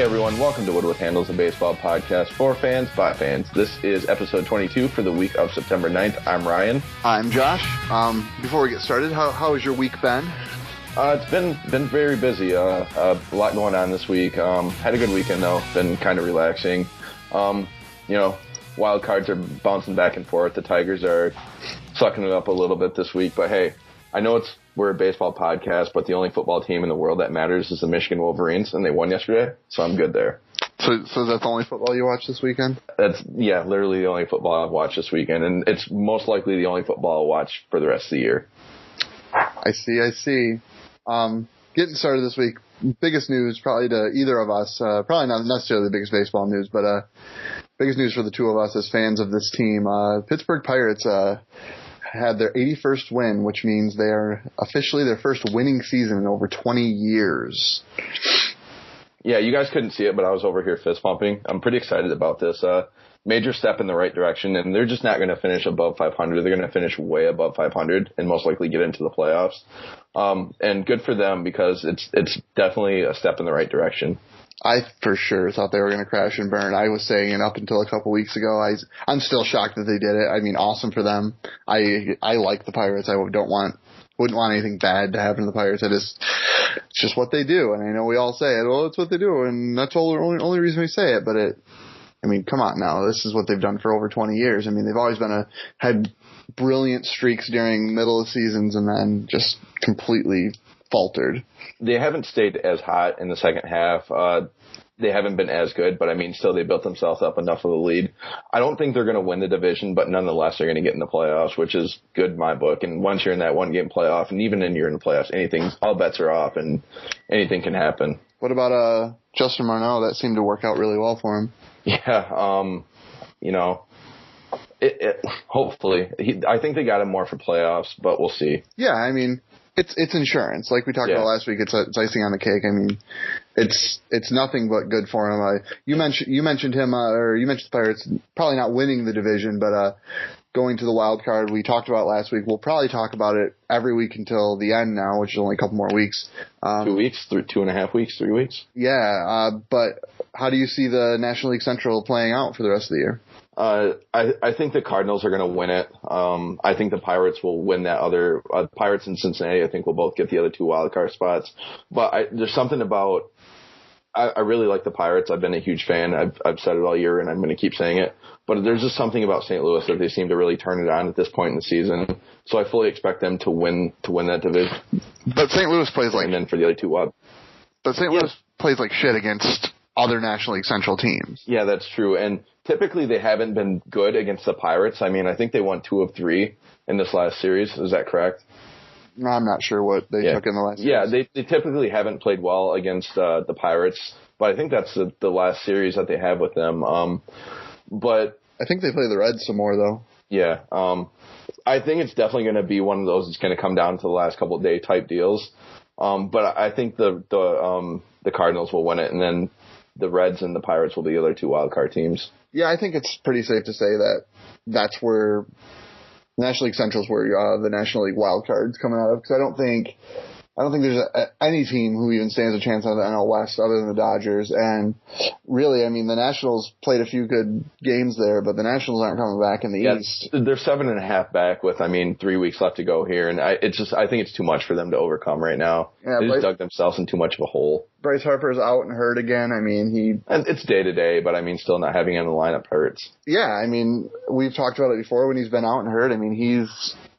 everyone, welcome to Woodworth Handles, a baseball podcast for fans, by fans. This is episode 22 for the week of September 9th. I'm Ryan. I'm Josh. Before we get started, how has your week been? It's been very busy. A lot going on this week. Had a good weekend, though. Been kind of relaxing. Wild cards are bouncing back and forth. The Tigers are sucking it up a little bit this week. But, hey, I know we're a baseball podcast, but the only football team in the world that matters is the Michigan Wolverines, and they won yesterday, so I'm good there. So that's the only football you watched this weekend? Yeah, literally the only football I've watched this weekend, and it's most likely the only football I'll watch for the rest of the year. I see. Getting started this week, biggest news probably to either of us, probably not necessarily the biggest baseball news, but biggest news for the two of us as fans of this team. Pittsburgh Pirates had their 81st win, which means they are officially their first winning season in over 20 years. Yeah, you guys couldn't see it, but I was over here fist pumping. I'm pretty excited about this. Major step in the right direction, and they're just not going to finish above 500. They're going to finish way above 500 and most likely get into the playoffs. And good for them because it's definitely a step in the right direction. I for sure thought they were going to crash and burn. I was saying it up until a couple weeks ago. I'm still shocked that they did it. I mean, awesome for them. I like the Pirates. I wouldn't want anything bad to happen to the Pirates. It's just what they do. And I know we all say it. Well, it's what they do, and that's the only reason we say it. But I mean, come on now. This is what they've done for over 20 years. I mean, they've always had brilliant streaks during middle of seasons and then just completely faltered. They haven't stayed as hot in the second half. They haven't been as good, but I mean, still they built themselves up enough of a lead. I don't think they're going to win the division, but nonetheless, they're going to get in the playoffs, which is good in my book. And once you're in that one-game playoff, and even you're in the playoffs, all bets are off, and anything can happen. What about Justin Morneau? That seemed to work out really well for him. Yeah, hopefully. I think they got him more for playoffs, but we'll see. Yeah, I mean, it's insurance. Like we talked about last week, it's icing on the cake. I mean, it's nothing but good for him. You mentioned him, or you mentioned the Pirates probably not winning the division, but going to the wild card. We talked about last week. We'll probably talk about it every week until the end now, which is only a couple more weeks. 2 weeks, 2.5 weeks, 3 weeks. Yeah, but how do you see the National League Central playing out for the rest of the year? I think the Cardinals are going to win it. I think the Pirates will win that other Pirates and Cincinnati. I think will both get the other two wild card spots. But there's something about I really like the Pirates. I've been a huge fan. I've said it all year, and I'm going to keep saying it. But there's just something about St. Louis that they seem to really turn it on at this point in the season. So I fully expect them to win that division. But St. Louis plays and then for the other two wild. But St. Louis plays like shit against other National League Central teams. Yeah, that's true. And typically they haven't been good against the Pirates. I mean, I think they won 2 of 3 in this last series. Is that correct? I'm not sure what they took in the last series. Yeah, they typically haven't played well against the Pirates, but I think that's the last series that they have with them. But I think they play the Reds some more, though. Yeah. I think it's definitely going to be one of those that's going to come down to the last couple of day type deals. But I think the Cardinals will win it, and then the Reds and the Pirates will be the other two wild card teams. Yeah, I think it's pretty safe to say that that's where National League Central is where the National League wild card's coming out of, because I don't think there's any team who even stands a chance on the NL West other than the Dodgers. And really, I mean, the Nationals played a few good games there, but the Nationals aren't coming back in the East. They're 7.5 back with, 3 weeks left to go here. And I think it's too much for them to overcome right now. Yeah, they just dug themselves in too much of a hole. Bryce Harper's out and hurt again. I mean, and it's day to day, but still not having him in the lineup hurts. Yeah, I mean, we've talked about it before when he's been out and hurt. I mean,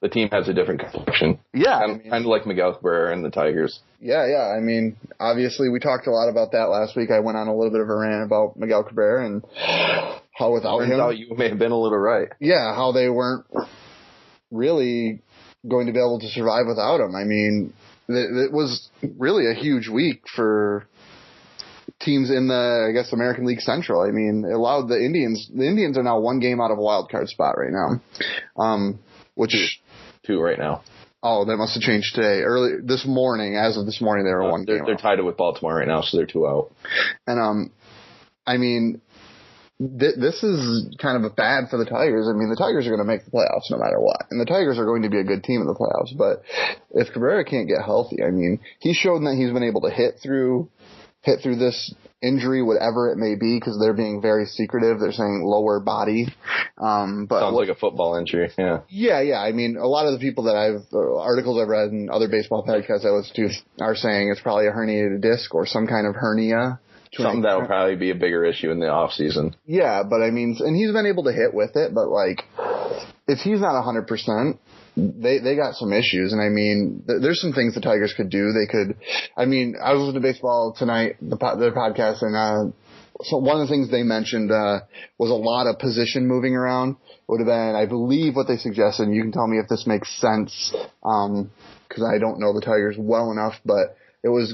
the team has a different complexion. Yeah. Kind of like Miguel Cabrera and the Tigers. Yeah. I mean, obviously we talked a lot about that last week. I went on a little bit of a rant about Miguel Cabrera and how without him. Turns out you may have been a little right. Yeah, how they weren't really going to be able to survive without him. I mean, it was really a huge week for teams in the, American League Central. I mean, it allowed the Indians are now 1 game out of a wild card spot right now. Which 2 right now. Oh, that must have changed today. This morning, as of this morning, they were 1 game. They're tied with Baltimore right now, so they're 2 out. And I mean, this is kind of bad for the Tigers. I mean, the Tigers are going to make the playoffs no matter what, and the Tigers are going to be a good team in the playoffs. But if Cabrera can't get healthy, I mean, he's shown that he's been able to hit through hit through this injury, whatever it may be, because they're being very secretive. They're saying lower body. But sounds like a football injury. Yeah. Yeah. I mean, a lot of the people that articles I've read and other baseball podcasts I listen to are saying it's probably a herniated disc or some kind of hernia. Something that will probably be a bigger issue in the off season. Yeah, but I mean, and he's been able to hit with it, but like, if he's not 100%, they got some issues. And I mean, there's some things the Tigers could do. I was listening to baseball tonight, their podcast, and so one of the things they mentioned was a lot of position moving around. Would have been, I believe, what they suggested. And you can tell me if this makes sense, because I don't know the Tigers well enough, but it was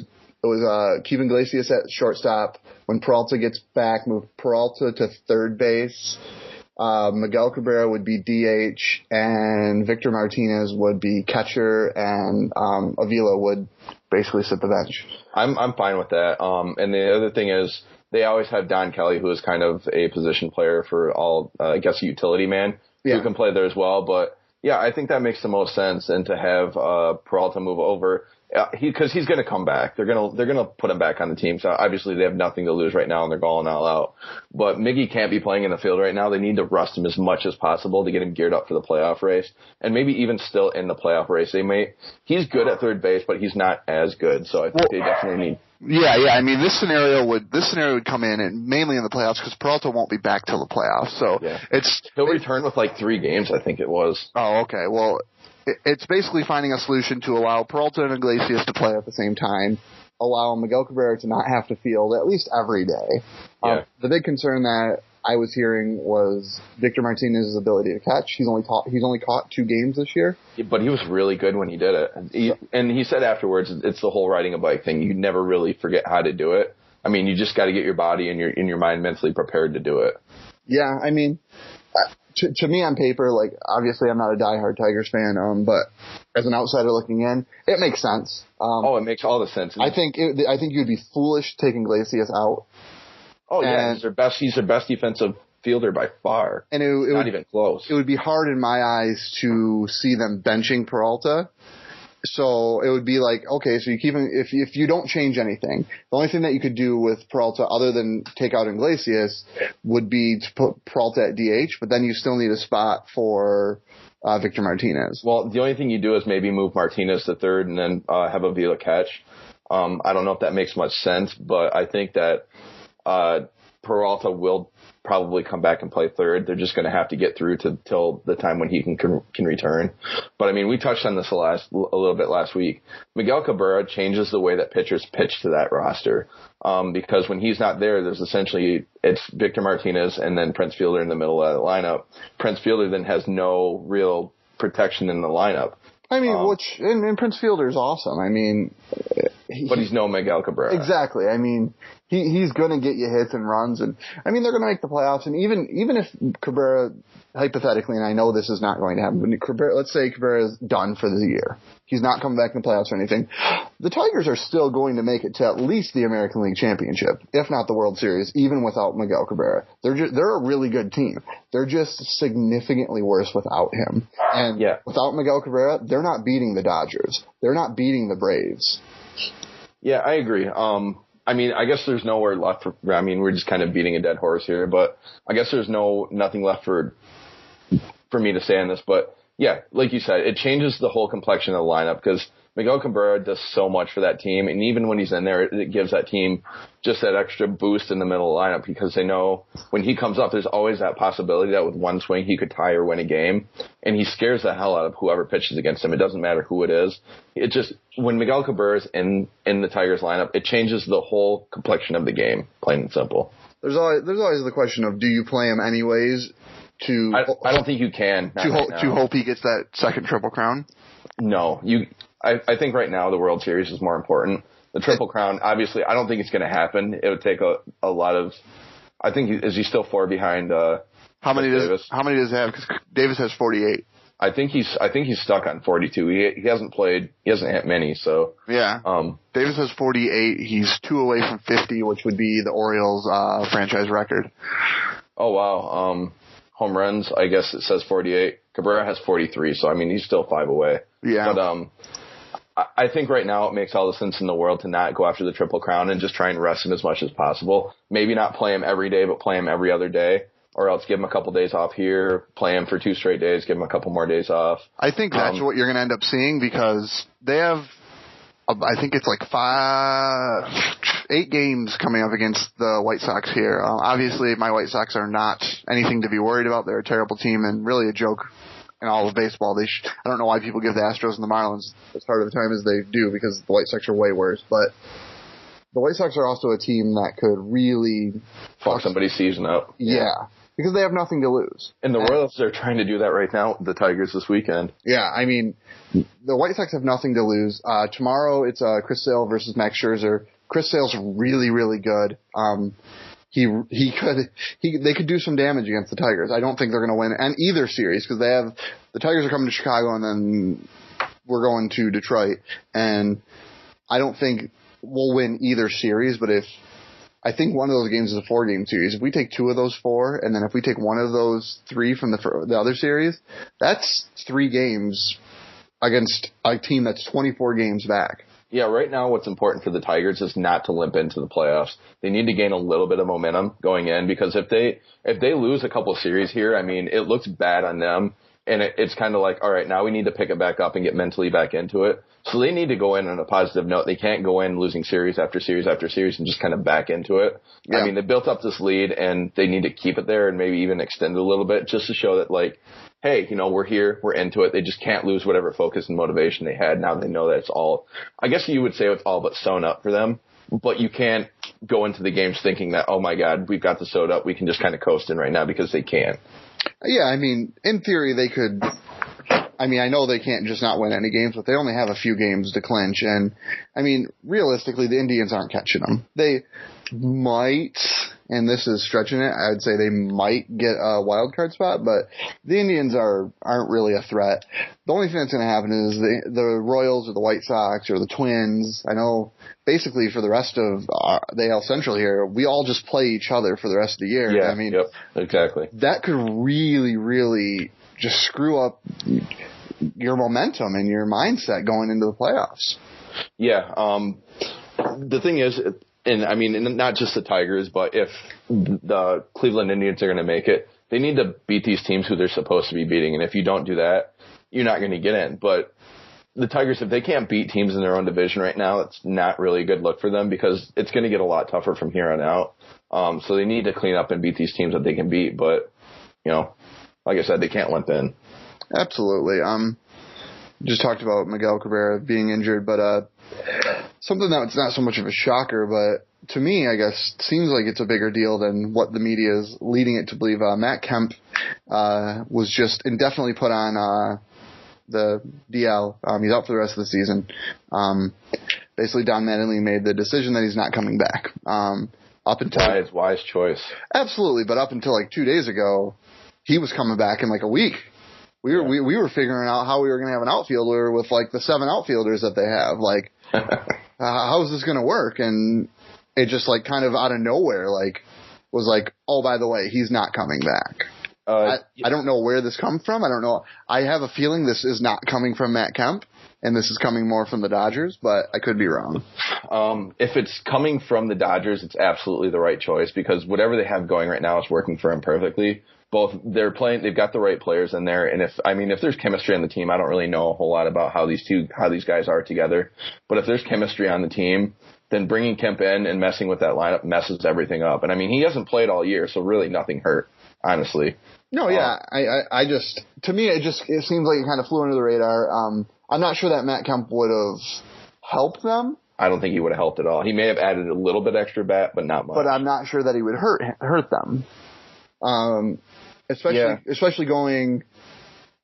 keeping Iglesias at shortstop. When Peralta gets back, move Peralta to third base. Miguel Cabrera would be DH, and Victor Martinez would be catcher, and Avila would basically sit the bench. I'm fine with that. And the other thing is, they always have Don Kelly, who is kind of a position player for all, I guess, a utility man who can play there as well. But yeah, I think that makes the most sense. And to have Peralta move over, because he's going to come back. They're going to put him back on the team. So obviously they have nothing to lose right now, and they're going all out. But Miggy can't be playing in the field right now. They need to rust him as much as possible to get him geared up for the playoff race, and maybe even still in the playoff race. He's good at third base, but he's not as good. So I think they definitely need. Yeah. I mean, this scenario would come in and mainly in the playoffs because Peralta won't be back till the playoffs. So he'll return with like 3 games, I think it was. Oh, okay. Well, it's basically finding a solution to allow Peralta and Iglesias to play at the same time, allow Miguel Cabrera to not have to field at least every day. The big concern that I was hearing was Victor Martinez's ability to catch. He's only caught 2 games this year. But he was really good when he did it. And he said afterwards, it's the whole riding a bike thing. You never really forget how to do it. I mean, you just got to get your body and your mind mentally prepared to do it. Yeah, I mean, to me on paper, like, obviously I'm not a diehard Tigers fan, but as an outsider looking in, it makes sense. It makes all the sense. I think you'd be foolish taking Iglesias out. Oh yeah, he's their best defensive fielder by far. And it not even close. It would be hard in my eyes to see them benching Peralta. So it would be like, okay, so you keep him, if you don't change anything, the only thing that you could do with Peralta other than take out Iglesias would be to put Peralta at DH, but then you still need a spot for Victor Martinez. Well, the only thing you do is maybe move Martinez to third and then have Avila catch. I don't know if that makes much sense, but I think that Peralta will probably come back and play third. They're just going to have to get through till the time when he can return. But I mean, we touched on this a little bit last week. Miguel Cabrera changes the way that pitchers pitch to that roster, because when he's not there, it's Victor Martinez and then Prince Fielder in the middle of the lineup. Prince Fielder then has no real protection in the lineup. I mean, and Prince Fielder is awesome. I mean, but he's no Miguel Cabrera. Exactly. I mean, he's going to get you hits and runs, and I mean, they're going to make the playoffs. And even if Cabrera, hypothetically, and I know this is not going to happen, but let's say Cabrera is done for the year. He's not coming back in the playoffs or anything. The Tigers are still going to make it to at least the American League Championship, if not the World Series, even without Miguel Cabrera. They're a really good team. They're just significantly worse without him. And without Miguel Cabrera, they're not beating the Dodgers. They're not beating the Braves. Yeah, I agree. I mean, I guess there's nowhere left we're just kind of beating a dead horse here, but I guess there's nothing left for me to say on this. But yeah, like you said, it changes the whole complexion of the lineup because Miguel Cabrera does so much for that team. And even when he's in there, it gives that team just that extra boost in the middle of the lineup because they know when he comes up, there's always that possibility that with one swing he could tie or win a game. And he scares the hell out of whoever pitches against him. It doesn't matter who it is. It just, when Miguel Cabrera's in the Tigers lineup, it changes the whole complexion of the game, plain and simple. There's always the question of, do you play him anyways? I don't think you can. To hope he gets that second Triple Crown? No. I think right now the World Series is more important. The Triple Crown, obviously, I don't think it's going to happen. It would take a lot of – I think – is he still 4 behind How many Davis? How many does he have? Because Davis has 48. I think he's stuck on 42. He hasn't played – he hasn't hit many, so – Yeah. Davis has 48. He's 2 away from 50, which would be the Orioles' franchise record. Oh, wow. Home runs, I guess it says 48. Cabrera has 43, so I mean he's still 5 away. Yeah. But I think right now it makes all the sense in the world to not go after the Triple Crown and just try and rest him as much as possible. Maybe not play him every day, but play him every other day, or else give him a couple days off here, play him for 2 straight days, give him a couple more days off. I think that's what you're going to end up seeing because they have, I think it's like 8 games coming up against the White Sox here. Obviously, my White Sox are not anything to be worried about. They're a terrible team and really a joke in all of baseball. I don't know why people give the Astros and the Marlins as hard of a time as they do because the White Sox are way worse. But the White Sox are also a team that could really fuck somebody's season up. Yeah. Because they have nothing to lose. And the Royals are trying to do that right now with the Tigers this weekend. Yeah, I mean, the White Sox have nothing to lose. Tomorrow it's Chris Sale versus Max Scherzer. Chris Sale's really, really good. They could do some damage against the Tigers. I don't think they're going to win and either series because the Tigers are coming to Chicago and then we're going to Detroit. And I don't think we'll win either series, but I think one of those games is a 4-game series. If we take 2 of those 4, and then if we take 1 of those 3 from the other series, that's 3 games against a team that's 24 games back. Yeah, right now what's important for the Tigers is not to limp into the playoffs. They need to gain a little bit of momentum going in because if they lose a couple series here, I mean, it looks bad on them. And it's kind of like, all right, now we need to pick it back up and get mentally back into it. So they need to go in on a positive note. They can't go in losing series after series after series and just kind of back into it. Yeah. I mean, they built up this lead and they need to keep it there and maybe even extend it a little bit just to show that, like, hey, we're here, we're into it. They just can't lose whatever focus and motivation they had. Now they know that it's all, I guess you would say it's all but sewn up for them. But you can't go into the games thinking that, oh my God, we've got this sewed up. We can just kind of coast in right now because they can't. Yeah, I mean, in theory, they could. I mean, I know they can't just not win any games, but they only have a few games to clinch. And, I mean, realistically, the Indians aren't catching them. They might, and this is stretching it, I would say they might get a wild card spot, but the Indians aren't really a threat. The only thing that's going to happen is the Royals or the White Sox or the Twins. I know basically for the rest of the AL Central here, we all just play each other for the rest of the year. Yeah, I mean, yep, exactly. That could really, really just screw up your momentum and your mindset going into the playoffs. Yeah. The thing is, and I mean, not just the Tigers, but if the Cleveland Indians are going to make it, they need to beat these teams who they're supposed to be beating. And if you don't do that, you're not going to get in. But the Tigers, if they can't beat teams in their own division right now, it's not really a good look for them because it's going to get a lot tougher from here on out. So they need to clean up and beat these teams that they can beat. But, like I said, they can't limp in. Absolutely. Just talked about Miguel Cabrera being injured, but something that's not so much of a shocker, but to me, I guess, seems like it's a bigger deal than what the media is leading it to believe. Matt Kemp was just indefinitely put on the DL. He's out for the rest of the season. Basically, Don Mattingly made the decision that he's not coming back. Up until wise choice. Absolutely, but up until like 2 days ago, he was coming back in like a week. We were figuring out how we were going to have an outfielder with like the 7 outfielders that they have. Like, how is this going to work? And it just like kind of out of nowhere, like was like, oh, by the way, he's not coming back. I don't know where this comes from. I don't know. I have a feeling this is not coming from Matt Kemp, and this is coming more from the Dodgers, but I could be wrong. If it's coming from the Dodgers, it's absolutely the right choice because whatever they have going right now is working for him perfectly. Both they've got the right players in there, and if there's chemistry on the team, I don't really know a whole lot about how these guys are together. But if there's chemistry on the team, then bringing Kemp in and messing with that lineup messes everything up. And I mean, he hasn't played all year, so really nothing hurt, honestly. No, yeah, I just to me it seems like it kind of flew under the radar. I'm not sure that Matt Kemp would have helped them. I don't think he would have helped at all. He may have added a little bit extra bat, but not much. But I'm not sure that he would hurt them. Especially going,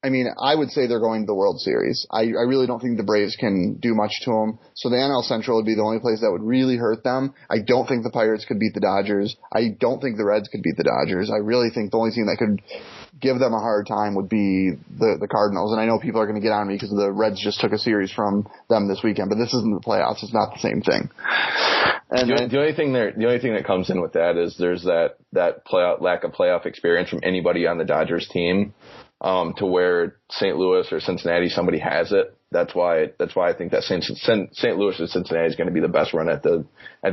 I mean, I would say they're going to the World Series. I really don't think the Braves can do much to them. So the NL Central would be the only place that would really hurt them. I don't think the Pirates could beat the Dodgers. I don't think the Reds could beat the Dodgers. I really think the only team that could give them a hard time would be the Cardinals. And I know people are going to get on me because the Reds just took a series from them this weekend, but this isn't the playoffs. It's not the same thing. And the only thing that comes in with that is there's that lack of playoff experience from anybody on the Dodgers team. to where St. Louis or Cincinnati, somebody has it. That's why I think that St. Louis or Cincinnati is going to be the best run at the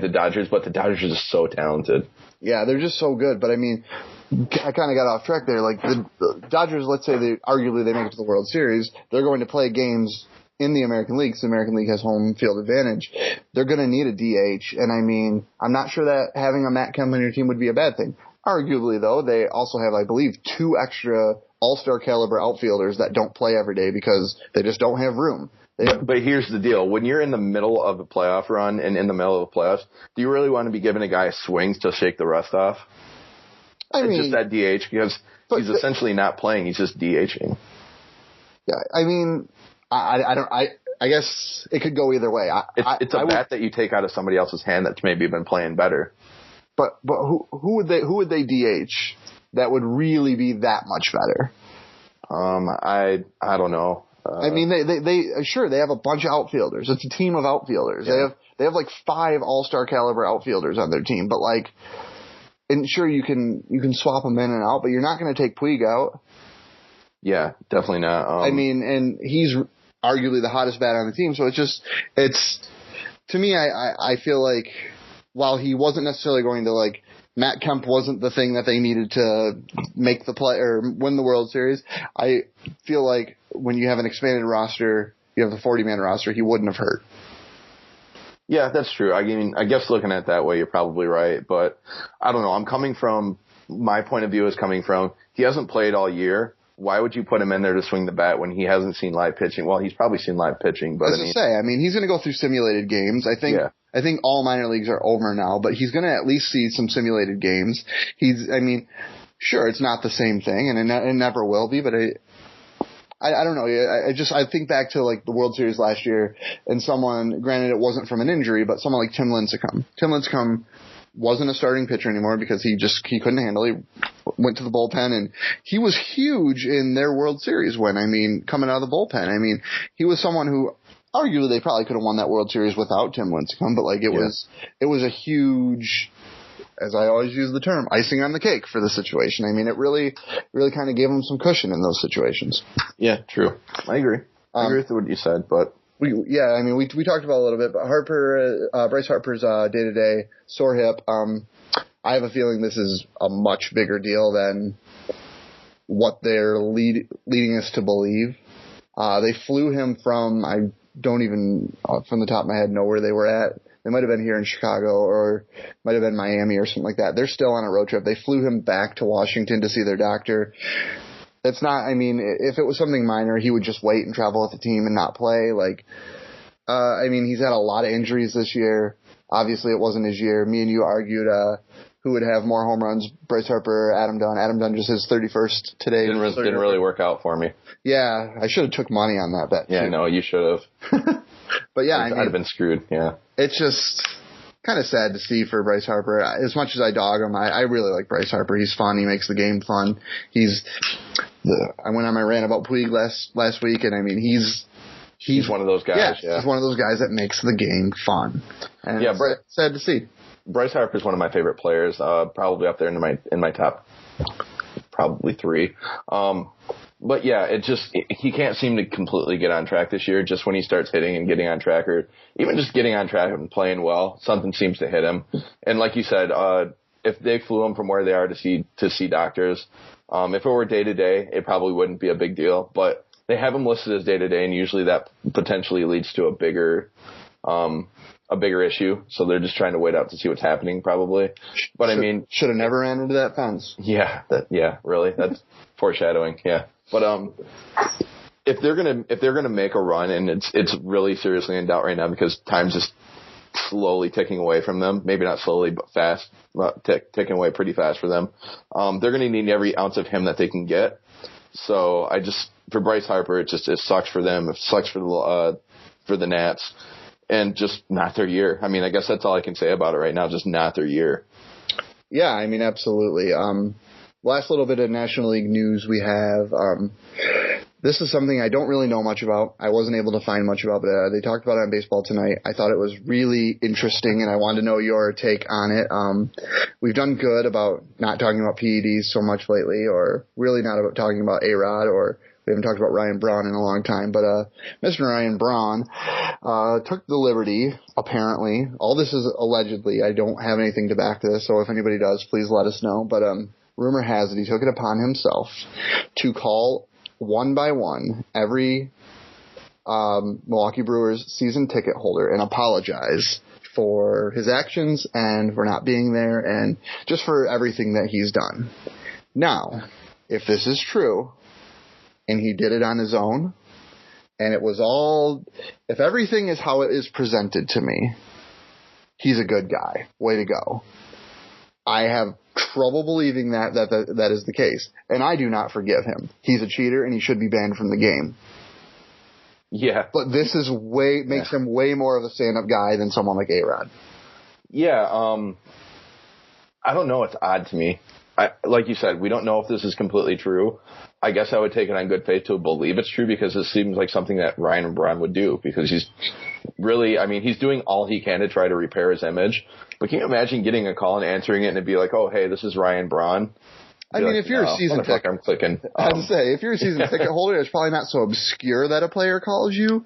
Dodgers, but the Dodgers are just so talented. Yeah, they're just so good. But I mean, I kind of got off track there. Like the Dodgers, let's say arguably they make it to the World Series, they're going to play games in the American League. So the American League has home field advantage. They're going to need a DH, and I mean, I'm not sure that having a Matt Kemp on your team would be a bad thing. Arguably, though, they also have, I believe, 2 extra all-star caliber outfielders that don't play every day because they just don't have room. But here's the deal. When you're in the middle of a playoff run and in the middle of the playoffs, do you really want to be giving a guy swings to shake the rust off? It's just that DH because he's essentially not playing. He's just DHing. Yeah, I mean, I guess it could go either way. It's a bat that you take out of somebody else's hand that's maybe been playing better. But who would they DH that would really be that much better? I don't know. I mean, they sure they have a bunch of outfielders. It's a team of outfielders. Yeah. They have like 5 all-star caliber outfielders on their team. But like, and sure you can swap them in and out, but you're not going to take Puig out. Yeah, definitely not. I mean, and he's arguably the hottest bat on the team. So it's to me, I feel like while he wasn't necessarily going to like. Matt Kemp wasn't the thing that they needed to make the play or win the World Series. I feel like when you have an expanded roster, you have a 40-man roster, he wouldn't have hurt. Yeah, that's true. I mean, I guess looking at it that way, you're probably right. But I don't know. My point of view is coming from, he hasn't played all year. Why would you put him in there to swing the bat when he hasn't seen live pitching? Well, he's probably seen live pitching, but he's going to go through simulated games. I think all minor leagues are over now, but he's going to at least see some simulated games. Sure, it's not the same thing, and it never will be, but I don't know. I think back to like the World Series last year, and someone, granted it wasn't from an injury, but someone like Tim Lincecum. Tim Lincecum wasn't a starting pitcher anymore because he couldn't handle it. He went to the bullpen, and he was huge in their World Series win. I mean, coming out of the bullpen. I mean, he was someone who arguably they probably could have won that World Series without Tim Lincecum, but like it was a huge, as I always use the term, icing on the cake for the situation. I mean, it really kind of gave him some cushion in those situations. Yeah, true. I agree. I agree with what you said, but we talked about it a little bit, but Bryce Harper's day-to-day sore hip. I have a feeling this is a much bigger deal than what they're leading us to believe. They flew him from, I don't even, from the top of my head, know where they were at. They might have been here in Chicago or might have been Miami or something like that. They're still on a road trip. They flew him back to Washington to see their doctor. It's not, I mean, if it was something minor, he would just wait and travel with the team and not play. Like, I mean, he's had a lot of injuries this year. Obviously, it wasn't his year. Me and you argued who would have more home runs, Bryce Harper or Adam Dunn. Adam Dunn just his 31st today. Didn't really work out for me. Yeah, I should have took money on that bet. Yeah, no, you should have. But yeah, I'd have been screwed. Yeah, it's just kind of sad to see for Bryce Harper. As much as I dog him, I really like Bryce Harper. He's fun. He makes the game fun. I went on my rant about Puig last week, and I mean he's one of those guys. Yeah, he's one of those guys that makes the game fun. And yeah, sad to see. Bryce Harper is one of my favorite players. Probably up there in my top, probably 3. But yeah, he can't seem to completely get on track this year. Just when he starts hitting and getting on track, or even just getting on track and playing well, something seems to hit him. And like you said, if they flew him from where they are to see doctors, if it were day to day, it probably wouldn't be a big deal. But they have him listed as day to day, and usually that potentially leads to a bigger issue. So they're just trying to wait out to see what's happening, probably. But should have never ran into that fence. Yeah, really, that's foreshadowing. Yeah. But if they're gonna make a run, and it's really seriously in doubt right now because time's just slowly ticking away from them. Maybe not slowly, but fast, ticking away pretty fast for them. They're gonna need every ounce of him that they can get. So for Bryce Harper, it sucks for them. It sucks for the Nats, and just not their year. I mean, I guess that's all I can say about it right now. Just not their year. Yeah, I mean, absolutely. Last little bit of National League news we have. This is something I don't really know much about. I wasn't able to find much about, but they talked about it on Baseball Tonight. I thought it was really interesting, and I wanted to know your take on it. We've done good about not talking about PEDs so much lately, or really not about talking about A-Rod, or we haven't talked about Ryan Braun in a long time. But Mr. Ryan Braun took the liberty, apparently. All this is allegedly. I don't have anything to back this, so if anybody does, please let us know. But rumor has it he took it upon himself to call one by one every Milwaukee Brewers season ticket holder and apologize for his actions and for not being there and just for everything that he's done. Now, if this is true and he did it on his own and it was all, if everything is how it is presented to me, he's a good guy. Way to go. I have trouble believing that is the case. And I do not forgive him. He's a cheater and he should be banned from the game. Yeah. But this is makes him way more of a stand-up guy than someone like A-Rod. Yeah. I don't know. It's odd to me. Like you said, we don't know if this is completely true. I guess I would take it on good faith to believe it's true because it seems like something that Ryan Braun would do because he's really, I mean, he's doing all he can to try to repair his image. But can you imagine getting a call and answering it and it'd be like, oh, hey, this is Ryan Braun? I mean, if you're a season ticket, I'm clicking. I would say if you're a season ticket holder, it's probably not so obscure that a player calls you.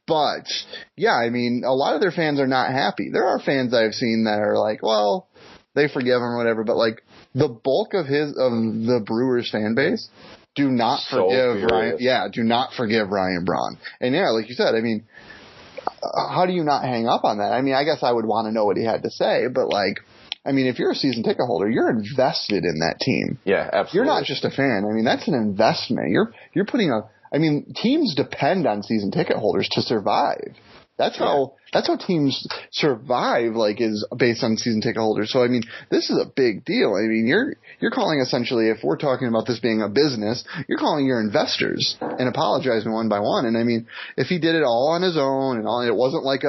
But yeah, I mean, a lot of their fans are not happy. There are fans I've seen that are like, well, they forgive him or whatever. But like the bulk of the Brewers fan base do not forgive Ryan. Yeah, do not forgive Ryan Braun. And yeah, like you said, I mean, how do you not hang up on that? I mean, I guess I would want to know what he had to say, but like, I mean, if you're a season ticket holder, you're invested in that team. Yeah, absolutely. You're not just a fan. I mean, that's an investment. You're putting I mean, teams depend on season ticket holders to survive. That's how teams survive, like, is based on season ticket holders. So, I mean, this is a big deal. I mean, you're calling essentially, if we're talking about this being a business, you're calling your investors and apologizing one by one. And I mean, if he did it all on his own and all, it wasn't like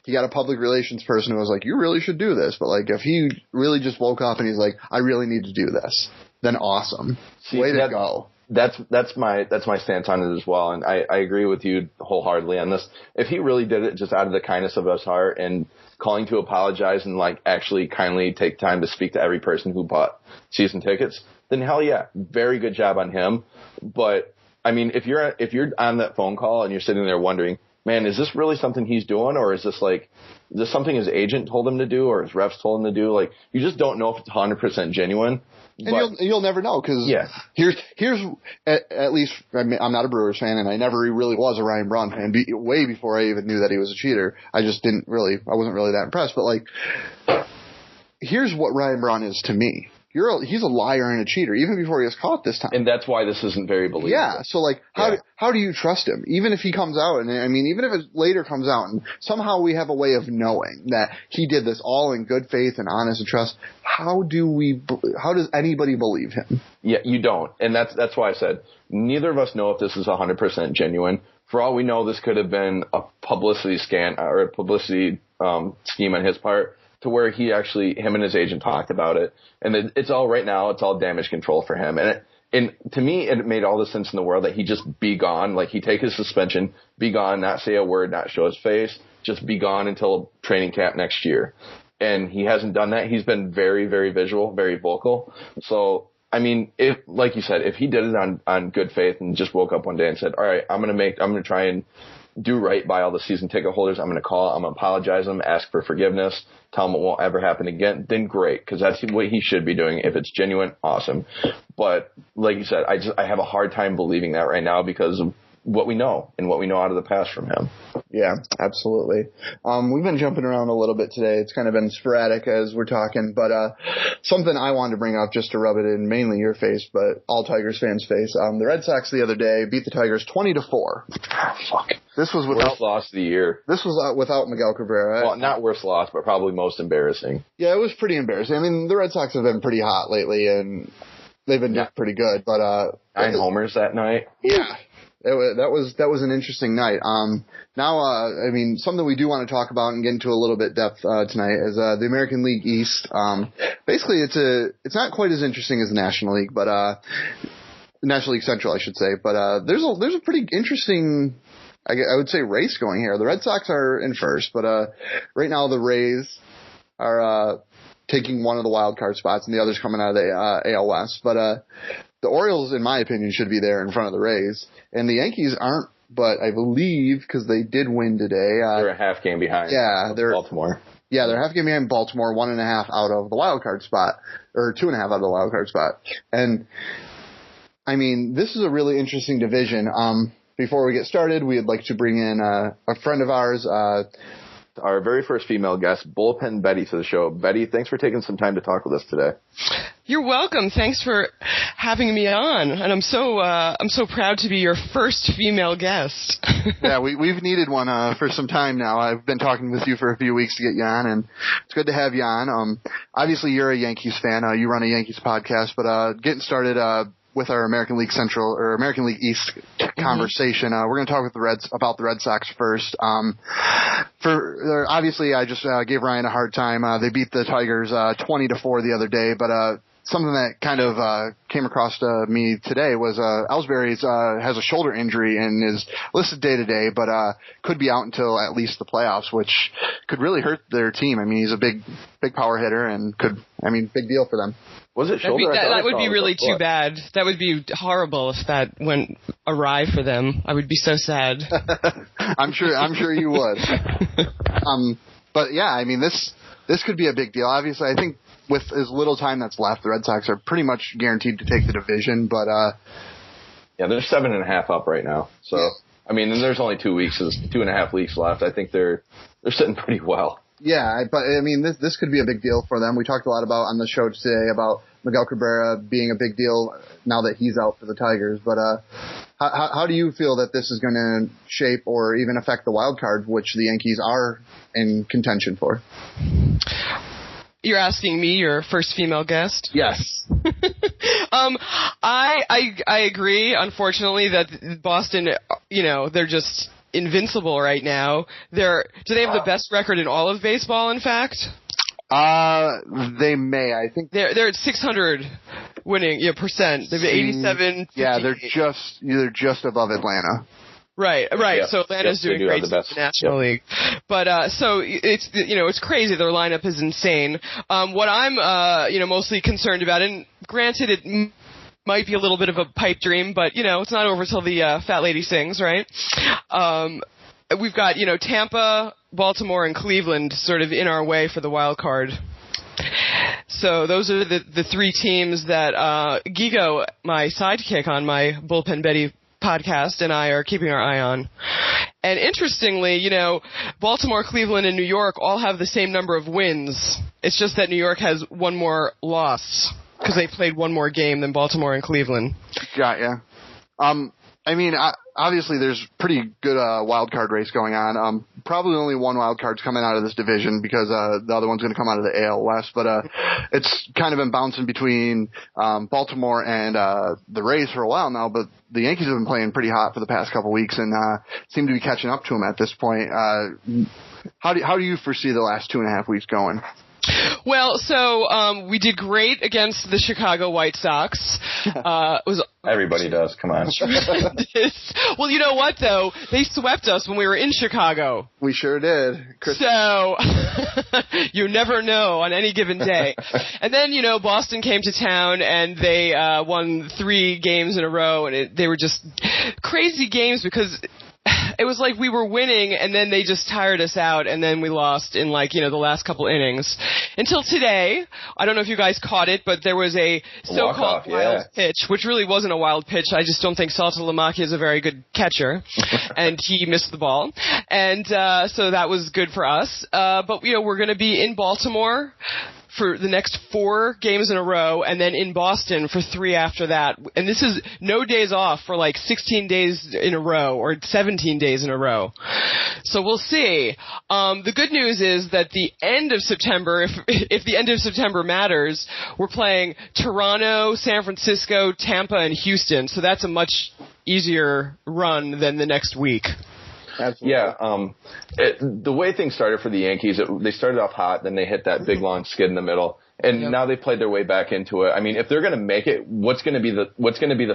he got a public relations person who was like, you really should do this. But like, if he really just woke up and he's like, I really need to do this, then awesome. Way to go. That's my stance on it as well, and I agree with you wholeheartedly on this. If he really did it just out of the kindness of his heart and calling to apologize and like actually kindly take time to speak to every person who bought season tickets, then hell yeah, very good job on him. But I mean, if you're on that phone call and you're sitting there wondering, man, is this really something he's doing, or is this something his agent told him to do or his refs told him to do? Like, you just don't know if it's 100% genuine. And you'll never know because here's at least, I mean, I'm not a Brewers fan and I never really was a Ryan Braun fan way before I even knew that he was a cheater. I just I wasn't really that impressed. But like, here's what Ryan Braun is to me. He's a liar and a cheater even before he was caught this time. And that's why this isn't very believable. Yeah. So like, how do you trust him? Even if he comes out and I mean, even if it later comes out and somehow we have a way of knowing that he did this all in good faith and honest and trust, how does anybody believe him? Yeah, you don't. And that's why I said neither of us know if this is 100% genuine. For all we know, this could have been a publicity or a publicity scheme on his part, to where him and his agent talked about it. And it's all right now, it's all damage control for him. And to me, it made all the sense in the world that he just be gone. Like, he take his suspension, be gone, not say a word, not show his face, just be gone until training camp next year. And he hasn't done that. He's been very, very visual, very vocal. So, I mean, like you said, if he did it on good faith and just woke up one day and said, all right, I'm going to try and do right by all the season ticket holders. I'm going to call, I'm going to apologize to them, ask for forgiveness, tell them it won't ever happen again, then great, because that's what he should be doing. If it's genuine, awesome. But like you said, I have a hard time believing that right now because of what we know and what we know out of the past from him. Yeah, absolutely. We've been jumping around a little bit today. It's kind of been sporadic as we're talking, but something I wanted to bring up just to rub it in mainly your face, but all Tigers fans' face. The Red Sox the other day beat the Tigers 20-4. Fuck. This was worst loss of the year. This was without Miguel Cabrera. Well, not worst loss, but probably most embarrassing. Yeah, it was pretty embarrassing. I mean, the Red Sox have been pretty hot lately, and they've been doing pretty good. But 9 homers that night. Yeah. That was an interesting night. Now, I mean, something we do want to talk about and get into a little bit depth tonight is the American League East. Basically, it's not quite as interesting as the National League, but National League Central, I should say. But there's a pretty interesting, I would say, race going here. The Red Sox are in first, but right now the Rays are taking one of the wild card spots, and the other's coming out of the AL West. But the Orioles, in my opinion, should be there in front of the Rays, and the Yankees aren't. But I believe, because they did win today, they're a half game behind. Yeah, they're Baltimore. Yeah, they're half game behind Baltimore, 1.5 out of the wild card spot, or 2.5 out of the wild card spot. And I mean, this is a really interesting division. Before we get started, we'd like to bring in a friend of ours, our very first female guest, Bullpen Betty, to the show. Betty, thanks for taking some time to talk with us today. You're welcome. Thanks for having me on, and I'm so proud to be your first female guest. Yeah, we've needed one for some time now. I've been talking with you for a few weeks to get you on, and it's good to have you on. Obviously, you're a Yankees fan. You run a Yankees podcast, but getting started with our American League Central or American League East conversation, we're going to talk with about the Red Sox first. Obviously, I just gave Ryan a hard time. They beat the Tigers 20-4 the other day, but something that kind of came across to me today was Ellsbury has a shoulder injury and is listed day-to-day, but could be out until at least the playoffs, which could really hurt their team. I mean, he's a big power hitter and big deal for them. Was it shoulder? That would be really too bad. That would be horrible if that went awry for them. I would be so sad. I'm sure you would. But yeah, I mean, this could be a big deal. Obviously, I think with as little time that's left, the Red Sox are pretty much guaranteed to take the division. But yeah, they're 7.5 up right now. So yeah. I mean, and there's only 2 weeks, 2.5 weeks left. I think they're sitting pretty well. Yeah, but I mean, this could be a big deal for them. We talked a lot about on the show today about Miguel Cabrera being a big deal now that he's out for the Tigers. But how do you feel that this is going to shape or even affect the wild card, which the Yankees are in contention for? You're asking me, your first female guest? Yes. I agree, unfortunately, that Boston, they're just invincible right now. Do they have the best record in all of baseball, in fact? They may. I think they're at 600 winning percent. They've 87. Yeah, they're just above Atlanta. Right. Yeah. So Atlanta's doing great in the National League, but so it's crazy. Their lineup is insane. What I'm mostly concerned about, and granted it might be a little bit of a pipe dream, but it's not over till the fat lady sings, right? We've got Tampa, Baltimore, and Cleveland sort of in our way for the wild card. So those are the three teams that Gigo, my sidekick on my Bullpen Betty podcast, and I are keeping our eye on. And interestingly, Baltimore, Cleveland, and New York all have the same number of wins. It's just that New York has one more loss because they played one more game than Baltimore and Cleveland. Got ya. I mean, obviously there's pretty good wild card race going on. Probably only one wild card's coming out of this division because the other one's going to come out of the AL West. But it's kind of been bouncing between Baltimore and the Rays for a while now. But the Yankees have been playing pretty hot for the past couple weeks and seem to be catching up to them at this point. How do you foresee the last 2.5 weeks going? Well, so we did great against the Chicago White Sox. Everybody does. Come on. Well, you know what, though? They swept us when we were in Chicago. We sure did. So you never know on any given day. And then, Boston came to town, and they won 3 games in a row, and they were just crazy games because it was like we were winning, and then they just tired us out, and then we lost in the last couple innings. Until today, I don't know if you guys caught it, but there was a so-called wild pitch, which really wasn't a wild pitch. I just don't think Saltalamacchia is a very good catcher, and he missed the ball. And so that was good for us. But, we're going to be in Baltimore for the next 4 games in a row, and then in Boston for 3 after that. And this is no days off for 16 days in a row or 17 days in a row. So we'll see. The good news is that the end of September, if the end of September matters, we're playing Toronto, San Francisco, Tampa, and Houston. So that's a much easier run than the next week. Absolutely. Yeah, the way things started for the Yankees, they started off hot, then they hit that big long skid in the middle, And now they've played their way back into it. I mean, if they're going to make it, what's going to be the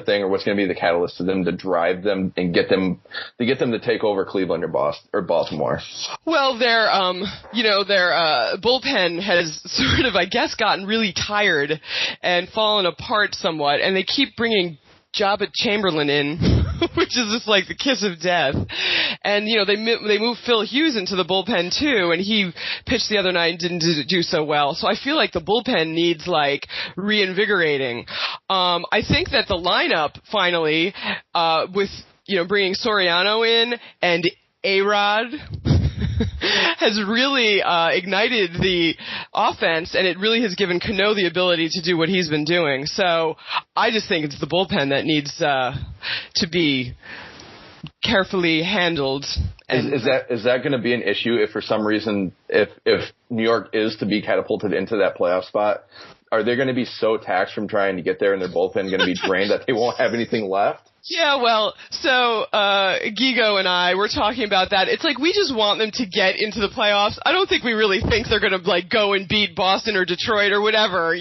thing, or what's going to be the catalyst to them to drive them and get them to take over Cleveland or Baltimore? Well, their bullpen has sort of, I guess, gotten really tired and fallen apart somewhat, and they keep bringing Jabba Chamberlain in, which is just like the kiss of death. And, they moved Phil Hughes into the bullpen too, and he pitched the other night and didn't do so well. So I feel like the bullpen needs, reinvigorating. I think that the lineup, finally, with, bringing Soriano in and A-Rod has really ignited the offense, and it really has given Cano the ability to do what he's been doing. So I just think it's the bullpen that needs to be carefully handled. And is that going to be an issue if for some reason if New York is to be catapulted into that playoff spot? Are they going to be so taxed from trying to get there and their bullpen going to be drained that they won't have anything left? Yeah, well, so Gigo and I were talking about that. It's like we just want them to get into the playoffs. I don't think we really think they're going to go and beat Boston or Detroit or whatever,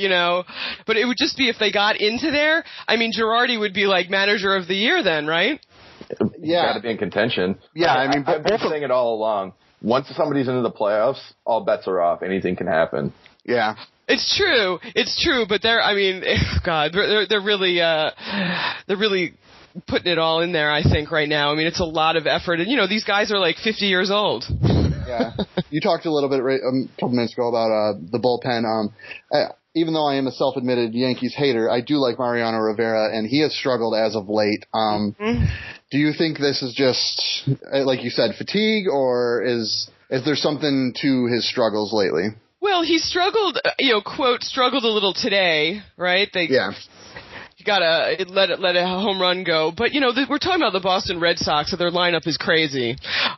But it would just be if they got into there. I mean, Girardi would be manager of the year then, right? Yeah, got to be in contention. Yeah, I mean, I've been saying it all along. Once somebody's into the playoffs, all bets are off. Anything can happen. Yeah. It's true, but they're really putting it all in there, I think, right now. I mean, it's a lot of effort. And, these guys are 50 years old. Yeah. You talked a little bit a couple minutes ago about the bullpen. Even though I am a self-admitted Yankees hater, I do like Mariano Rivera, and he has struggled as of late. Do you think this is just, like you said, fatigue, or is there something to his struggles lately? Well, he struggled, quote, struggled a little today, right? Yeah. You gotta let a home run go. But, we're talking about the Boston Red Sox, so their lineup is crazy.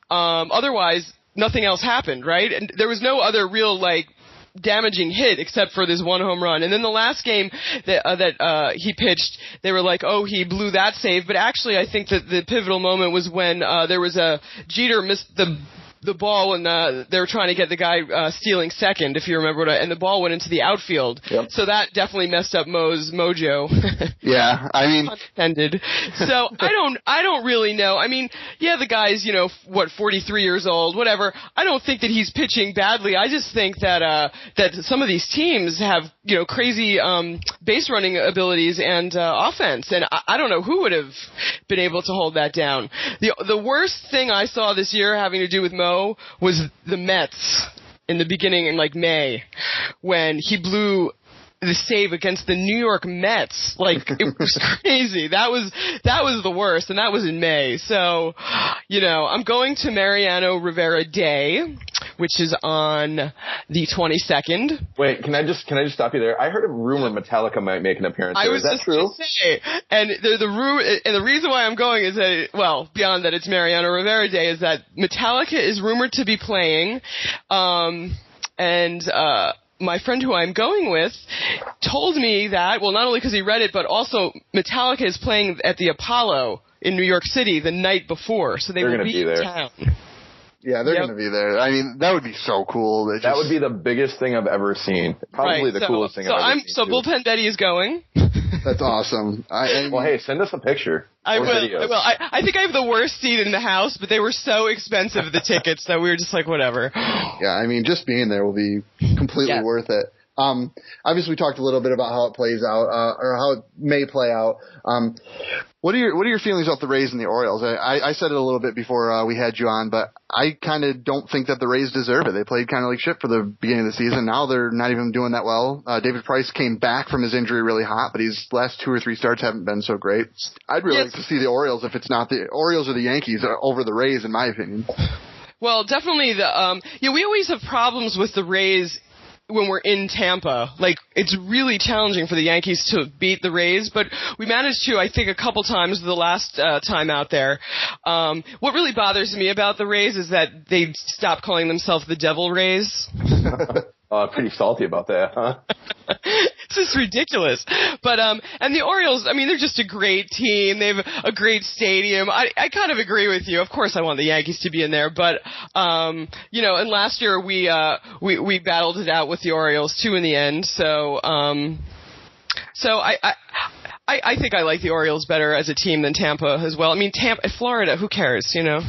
Otherwise, nothing else happened, right? And there was no other real, damaging hit except for this one home run. And then the last game that he pitched, they were like, oh, he blew that save. But actually, I think that the pivotal moment was when there was a Jeter missed the ball when they were trying to get the guy stealing second, if you remember, and the ball went into the outfield. Yep. So that definitely messed up Mo's mojo. Yeah, I mean, intended. So I don't really know. I mean, yeah, the guy's 43 years old, whatever. I don't think that he's pitching badly. I just think that that some of these teams have crazy base running abilities and offense, and I don't know who would have been able to hold that down. The worst thing I saw this year having to do with Mo was the Mets in the beginning in May when he blew the save against the New York Mets. It was crazy. That was the worst, and that was in May. So, I'm going to Mariano Rivera Day, which is on the 22nd. Wait, can I just stop you there? I heard a rumor Metallica might make an appearance there. Is that true? Say, and the reason why I'm going is that, well, beyond that it's Mariano Rivera Day, is that Metallica is rumored to be playing, my friend who I'm going with told me that, well, not only because he read it, but also Metallica is playing at the Apollo in New York City the night before, so they're going to be there. Town. Yeah, they're going to be there. I mean, that would be so cool. That would be the biggest thing I've ever seen. Probably the coolest thing I've ever seen. So Bullpen Betty is going. That's awesome. Well, hey, send us a picture. I will. I think I have the worst seat in the house, but they were so expensive, the tickets, that we were just like, whatever. Yeah, I mean, just being there will be completely worth it. Obviously, we talked a little bit about how it plays out, or how it may play out. What are your feelings about the Rays and the Orioles? I said it a little bit before we had you on, but I kind of don't think that the Rays deserve it. They played kind of like shit for the beginning of the season. Now they're not even doing that well. David Price came back from his injury really hot, but his last 2 or 3 starts haven't been so great. I'd really like to see the Orioles, if it's not the Orioles or the Yankees, over the Rays, in my opinion. Well, definitely we always have problems with the Rays when we're in Tampa. It's really challenging for the Yankees to beat the Rays, but we managed to, I think, a couple times the last time out there. What really bothers me about the Rays is that they stopped calling themselves the Devil Rays. Pretty salty about that, huh? It's just ridiculous. But and the Orioles, I mean, they're just a great team. They have a great stadium. I kind of agree with you. Of course, I want the Yankees to be in there, but you know, and last year we battled it out with the Orioles too in the end. So I think I like the Orioles better as a team than Tampa as well. I mean, Florida, who cares, you know?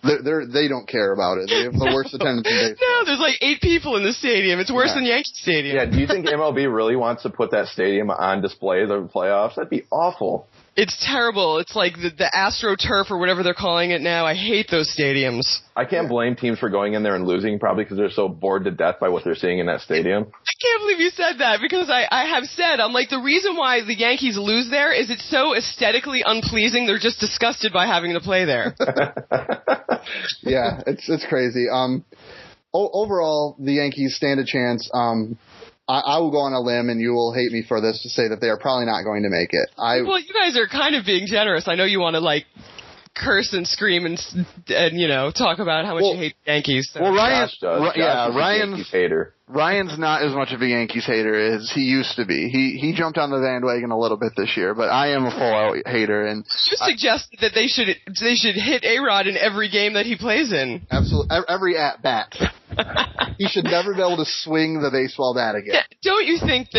They don't care about it. They have the worst attendance in baseball. No, there's like 8 people in the stadium. It's worse than Yankee Stadium. Yeah, do you think MLB really wants to put that stadium on display the playoffs? That'd be awful. It's terrible. It's like the AstroTurf or whatever they're calling it now. I hate those stadiums. I can't blame teams for going in there and losing, probably because they're so bored to death by what they're seeing in that stadium. I can't believe you said that, because I have said, I'm like, the reason why the Yankees lose there is it's so aesthetically unpleasing, they're just disgusted by having to play there. Yeah, it's crazy. Overall, the Yankees stand a chance. I will go on a limb, and you will hate me for this, to say that they are probably not going to make it. Well, you guys are kind of being generous. I know you want to, like, curse and scream and you know, talk about how much you hate the Yankees. So. Well, Ryan's Yankees hater. Ryan's not as much of a Yankees hater as he used to be. He jumped on the bandwagon a little bit this year, but I am a full-out hater. And you suggested that they should hit A-Rod in every game that he plays in. Absolutely, every at bat. He should never be able to swing the baseball bat again. Don't you think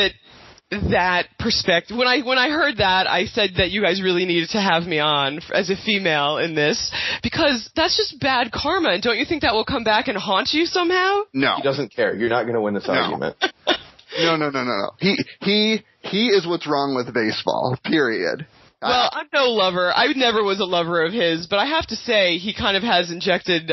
that perspective, when I heard that, I said that you guys really needed to have me on as a female in this, because that's just bad karma, and don't you think that will come back and haunt you somehow? No. He doesn't care. You're not going to win this argument. No. He is what's wrong with baseball, period. Well, I'm no lover. I never was a lover of his, but I have to say he kind of has injected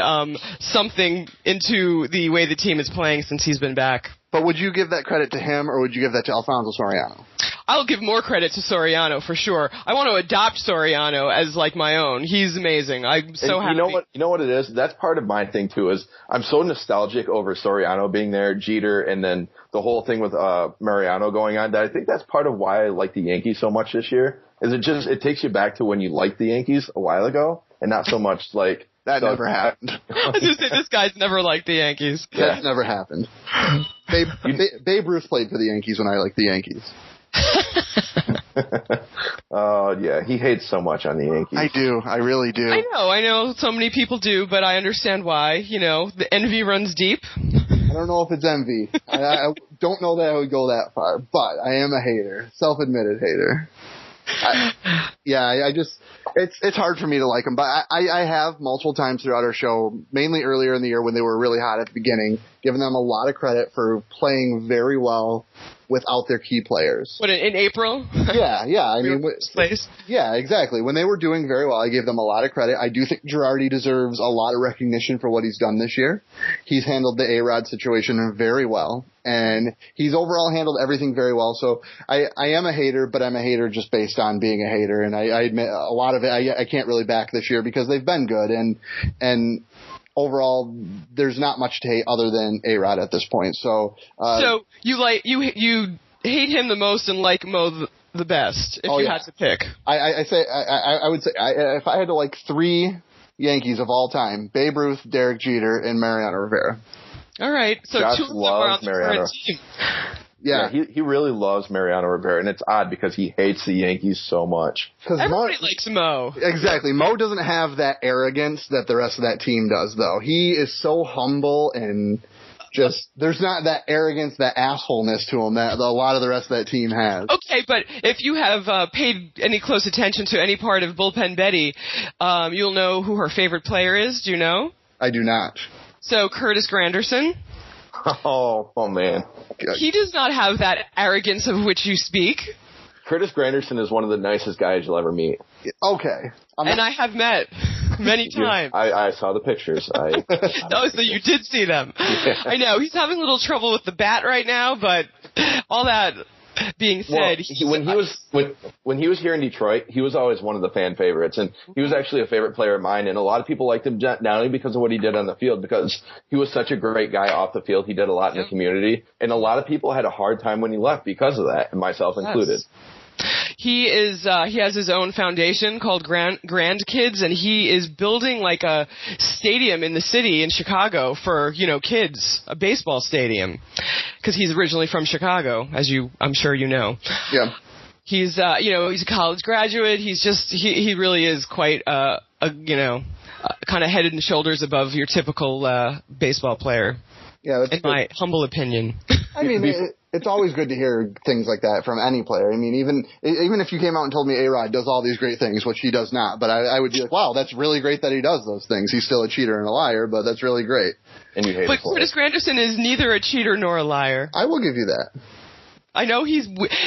something into the way the team is playing since he's been back. But would you give that credit to him, or would you give that to Alfonso Soriano? I'll give more credit to Soriano for sure. I want to adopt Soriano as like my own. He's amazing. I'm so happy. You know what it is? That's part of my thing too. Is I'm so nostalgic over Soriano being there, Jeter, and then the whole thing with Mariano going on. That I think that's part of why I like the Yankees so much this year. Is it takes you back to when you liked the Yankees a while ago, and not so much like. That never happened. I was just say this guy's never liked the Yankees. Yeah. That never happened. Babe Ruth played for the Yankees when I liked the Yankees. Oh, yeah. He hates so much on the Yankees. I do. I really do. I know. So many people do, but I understand why. You know, the envy runs deep. I don't know if it's envy. I don't know that I would go that far, but I am a hater. Self-admitted hater. It's hard for me to like them, but I have multiple times throughout our show, mainly earlier in the year when they were really hot at the beginning, given them a lot of credit for playing very well without their key players. What, in April? Yeah. I mean, place? Yeah, exactly. When they were doing very well, I gave them a lot of credit. I do think Girardi deserves a lot of recognition for what he's done this year. He's handled the A-Rod situation very well, and he's overall handled everything very well. So I am a hater, but I'm a hater just based on being a hater, and I admit a lot of it I can't really back this year because they've been good, and overall, there's not much to hate other than A-Rod at this point. So you hate him the most and like Mo the best if you had to pick. I would say if I had to like 3 Yankees of all time: Babe Ruth, Derek Jeter, and Mariano Rivera. All right, so Josh 2 of them are on the current team. Yeah, he really loves Mariano Rivera, and it's odd because he hates the Yankees so much. Everybody likes Mo. Exactly. Mo doesn't have that arrogance that the rest of that team does, though. He is so humble and just there's not that arrogance, that assholeness to him that a lot of the rest of that team has. Okay, but if you have paid any close attention to any part of Bullpen Betty, you'll know who her favorite player is. Do you know? I do not. So Curtis Granderson. Oh man. He does not have that arrogance of which you speak. Curtis Granderson is one of the nicest guys you'll ever meet. Okay. And I have met many times. I saw the pictures. So you did see them. Yeah. I know. He's having a little trouble with the bat right now, but all that being said, when he was here in Detroit, he was always one of the fan favorites, and he was actually a favorite player of mine. And a lot of people liked him not only because of what he did on the field, because he was such a great guy off the field. He did a lot in the community, and a lot of people had a hard time when he left because of that, and myself included. He has his own foundation called Grand Kids, and he is building like a stadium in the city in Chicago for, kids, a baseball stadium, because he's originally from Chicago, I'm sure you know. Yeah. He's he's a college graduate. He really is quite kind of head and shoulders above your typical baseball player. Yeah, that's in my humble opinion. I mean, it's always good to hear things like that from any player. I mean, even if you came out and told me A-Rod does all these great things, which he does not, but I would be like, wow, that's really great that he does those things. He's still a cheater and a liar, but that's really great. And you hate But Curtis Granderson is neither a cheater nor a liar. I will give you that. I know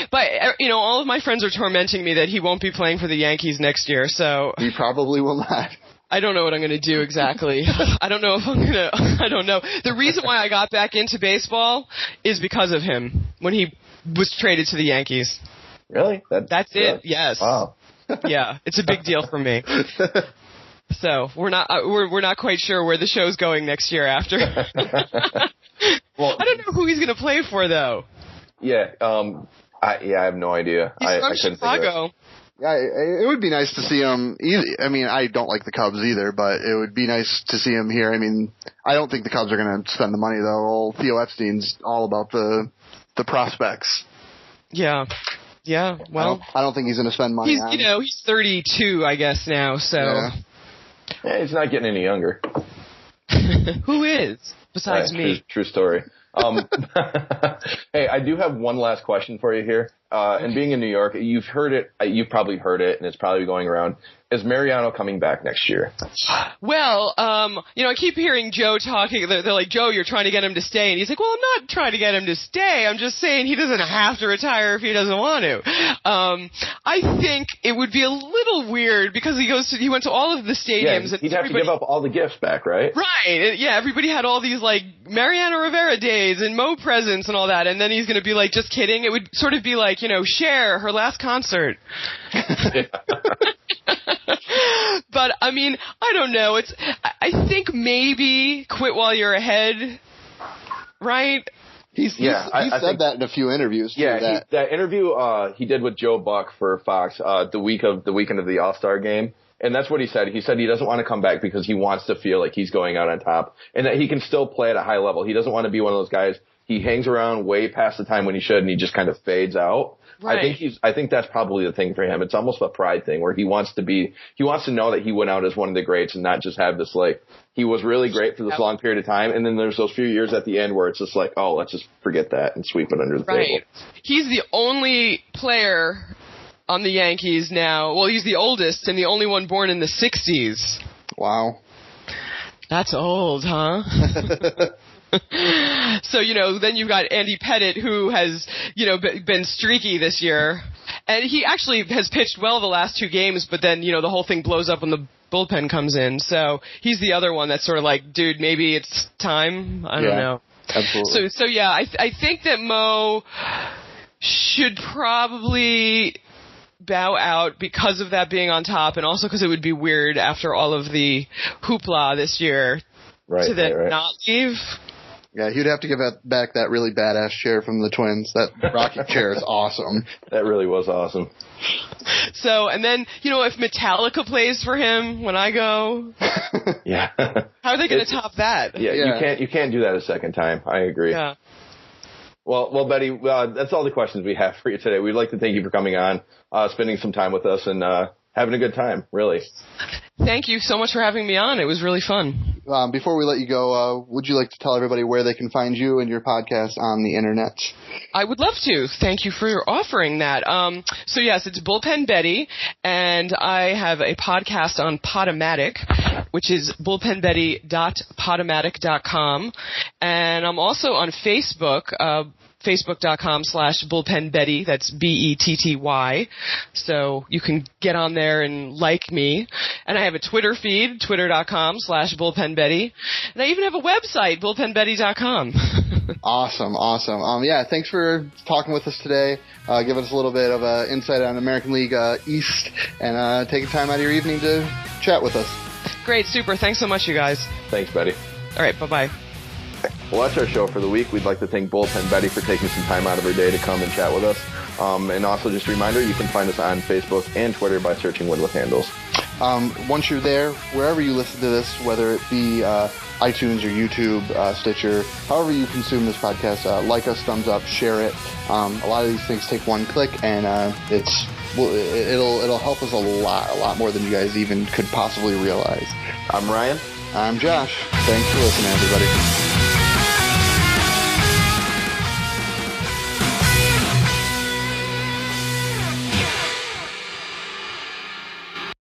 but all of my friends are tormenting me that he won't be playing for the Yankees next year, so. He probably will not. I don't know what I'm going to do exactly. I don't know if I'm going to, I don't know. The reason why I got back into baseball is because of him, when he was traded to the Yankees. Really? That's it, yes. Wow. Yeah, it's a big deal for me. So, we're not quite sure where the show's going next year after. Well, I don't know who he's going to play for, though. Yeah, I have no idea. He's from I couldn't Chicago. think of it. Yeah, it would be nice to see him. I mean, I don't like the Cubs either, but it would be nice to see him here. I mean, I don't think the Cubs are going to spend the money, though. Old Theo Epstein's all about the prospects. Yeah. Yeah, well. I don't think he's going to spend money on. He's 32, I guess, now, so. Yeah, he's not getting any younger. Who is, besides me? True story. Hey, I do have one last question for you here. And being in New York, you've probably heard it, and it's probably going around. Is Mariano coming back next year? Well, I keep hearing Joe talking. They're like, Joe, you're trying to get him to stay. And he's like, well, I'm not trying to get him to stay. I'm just saying he doesn't have to retire if he doesn't want to. I think it would be a little weird because he went to all of the stadiums. Yeah, he'd have to give up all the gifts back, right? Right. Yeah, everybody had all these, like, Mariano Rivera days and Mo presents and all that. And then he's going to be like, just kidding. It would sort of be like, Cher, her last concert. But, I mean, I don't know. I think maybe quit while you're ahead, right? He said that in a few interviews. Yeah, that interview he did with Joe Buck for Fox the weekend of the All-Star game. And that's what he said. He said he doesn't want to come back because he wants to feel like he's going out on top and that he can still play at a high level. He doesn't want to be one of those guys. He hangs around way past the time when he should and he just kind of fades out. Right. I think that's probably the thing for him. It's almost a pride thing where he wants to know that he went out as one of the greats and not just have this like, he was really great for this long period of time. And then there's those few years at the end where it's just like, oh, let's just forget that and sweep it under the table. He's the only player on the Yankees now. Well, he's the oldest and the only one born in the 60s. Wow. That's old, huh? So, then you've got Andy Pettitte, who has, been streaky this year. And he actually has pitched well the last two games, but then, the whole thing blows up when the bullpen comes in. So he's the other one that's sort of like, dude, maybe it's time. I don't know. Absolutely. So yeah, I think that Mo should probably bow out because of that being on top, and also because it would be weird after all of the hoopla this year to then not leave. Yeah, he'd have to give back that really badass chair from the Twins. That rocket chair is awesome. That really was awesome. So, and then, if Metallica plays for him when I go, yeah, how are they going to top that? Yeah, you can't do that a second time. I agree. Yeah. Well, Betty, that's all the questions we have for you today. We'd like to thank you for coming on, spending some time with us, and having a good time, really. Thank you so much for having me on. It was really fun. Before we let you go, would you like to tell everybody where they can find you and your podcast on the internet? I would love to. Thank you for offering that. So yes, it's Bullpen Betty, and I have a podcast on Podomatic, which is bullpenbetty.podomatic.com. And I'm also on Facebook, Facebook.com/BullpenBetty. That's BETTY. So you can get on there and like me. And I have a Twitter feed, twitter.com/BullpenBetty. And I even have a website, bullpenbetty.com. Awesome. Yeah, thanks for talking with us today. Give us a little bit of insight on American League East, and taking time out of your evening to chat with us. Great, super. Thanks so much, you guys. Thanks, Betty. All right, bye-bye. Well, that's our show for the week. We'd like to thank Bullpen Betty for taking some time out of her day to come and chat with us. And also just a reminder, you can find us on Facebook and Twitter by searching Wood with Handles. Once you're there, wherever you listen to this, whether it be iTunes or YouTube, Stitcher, however you consume this podcast, like us, thumbs up, share it. A lot of these things take one click, and it'll help us a lot more than you guys even could possibly realize. I'm Ryan. I'm Josh. Thanks for listening, everybody.